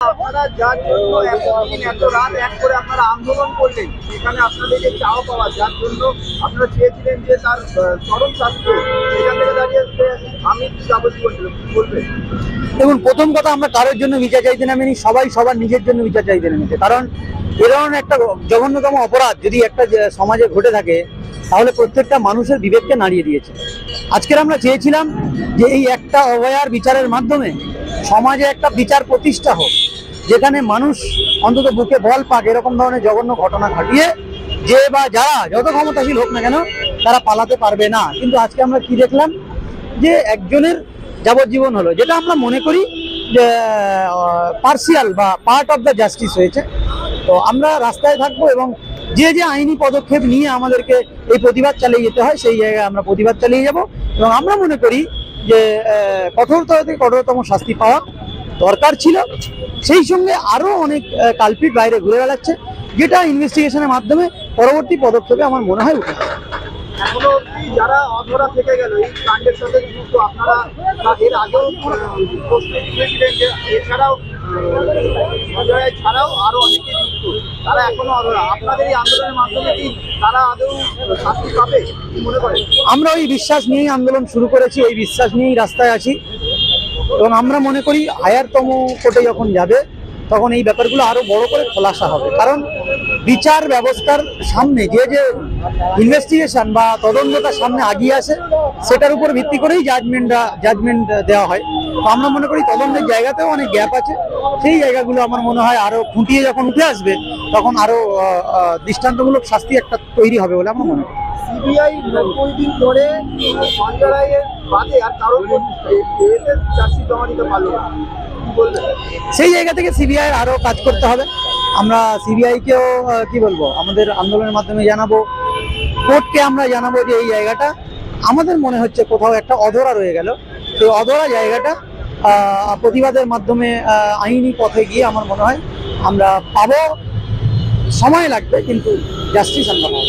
আপনারা যার জন্য এতদিন এত রাত এক করে আপনারা আন্দোলন করলেন, সেখানে আপনাদের যে চাওয়া পাওয়া, যার জন্য আপনারা চেয়েছিলেন যে তার চরম শাস্তি, সেখান থেকে দাঁড়িয়ে আমি যাবতীয় বলবেন। দেখুন, প্রথম কথা, আমরা কারোর জন্য বিচার চাইতে নামিনি, সবাই সবার নিজের জন্য বিচার চাইতে নেমেছে। কারণ এ ধরনের একটা জঘন্যতম অপরাধ যদি একটা সমাজে ঘটে থাকে, তাহলে প্রত্যেকটা মানুষের বিবেককে নাড়িয়ে দিয়েছে। আজকের আমরা চেয়েছিলাম যে এই একটা অভয়ার বিচারের মাধ্যমে সমাজে একটা বিচার প্রতিষ্ঠা হোক, যেখানে মানুষ অন্তত বুকে বল পাক এরকম ধরনের জঘন্য ঘটনা ঘটিয়ে যে বা যারা যত ক্ষমতাশীল হোক না কেন তারা পালাতে পারবে না। কিন্তু আজকে আমরা কি দেখলাম, যে একজনের যাবজ্জীবন হলো, যেটা আমরা মনে করি যে পার্সিয়াল বা পার্ট অফ দ্য জাস্টিস হয়েছে। তো আমরা রাস্তায় থাকবো এবং যে যে আইনি পদক্ষেপ নিয়ে আমাদেরকে এই প্রতিবাদ চালিয়ে যেতে হয়, সেই জায়গায় আমরা প্রতিবাদ চালিয়ে যাব। এবং আমরা মনে করি যে কঠোরতম থেকে কঠোরতম শাস্তি পাওয়া দরকার ছিল। সেই সঙ্গে আরও অনেক কালপিট বাইরে ঘুরে বেড়াচ্ছে, যেটা ইনভেস্টিগেশনের মাধ্যমে পরবর্তী পদক্ষেপে আমার মনে হয় উঠে। এখনো যারা অধরা থেকে গেল এই কাণ্ডের সাথে যুক্ত, আপনারা এর আগেও প্রশ্ন তুলেছিলেন যে এছাড়াও সঞ্জয় ছাড়াও আরো অনেকে যুক্ত, তারা এখনো অধরা। আপনাদের এই আন্দোলনের মাধ্যমে কি তারা আদৌ শাস্তি পাবে কি মনে করেন? আমরা ওই বিশ্বাস নিয়েই আন্দোলন শুরু করেছি, ওই বিশ্বাস নিয়েই রাস্তায় আছি। এবং আমরা মনে করি হায়ারতম কোর্টে যখন যাবে তখন এই ব্যাপারগুলো আরো বড় করে খোলাসা হবে। কারণ বিচার ব্যবস্থার সামনে যে যে ইনভেস্টিগেশন বা তদন্তটা সামনে আগিয়ে আসে, সেটার উপর ভিত্তি করেই জাজমেন্ট দেওয়া হয়। তো আমরা মনে করি তদন্তের জায়গাতেও অনেক গ্যাপ আছে। সেই জায়গাগুলো আমার মনে হয় আরো খুঁটিয়ে যখন উঠে আসবে, তখন আরো দৃষ্টান্তমূলক শাস্তি একটা তৈরি হবে বলে আমরা মনে করি। সিবিআই 90 দিন ধরে সঞ্জয় রায়ের বাদে আর কারোর চার্জশিট জমা দিতে পারলো না, সেই জায়গা থেকে সিবিআই আরো কাজ করতে হবে। আমরা সিবিআইকেও কি বলবো, আমাদের আন্দোলনের মাধ্যমে জানাবো, কোর্টকে আমরা জানাবো যে এই জায়গাটা আমাদের মনে হচ্ছে কোথাও একটা অধরা রয়ে গেল। সেই অধরা জায়গাটা প্রতিবাদের মাধ্যমে আইনি পথে গিয়ে আমার মনে হয় আমরা পাবো। সময় লাগবে, কিন্তু জাস্টিস আমরা পাবো।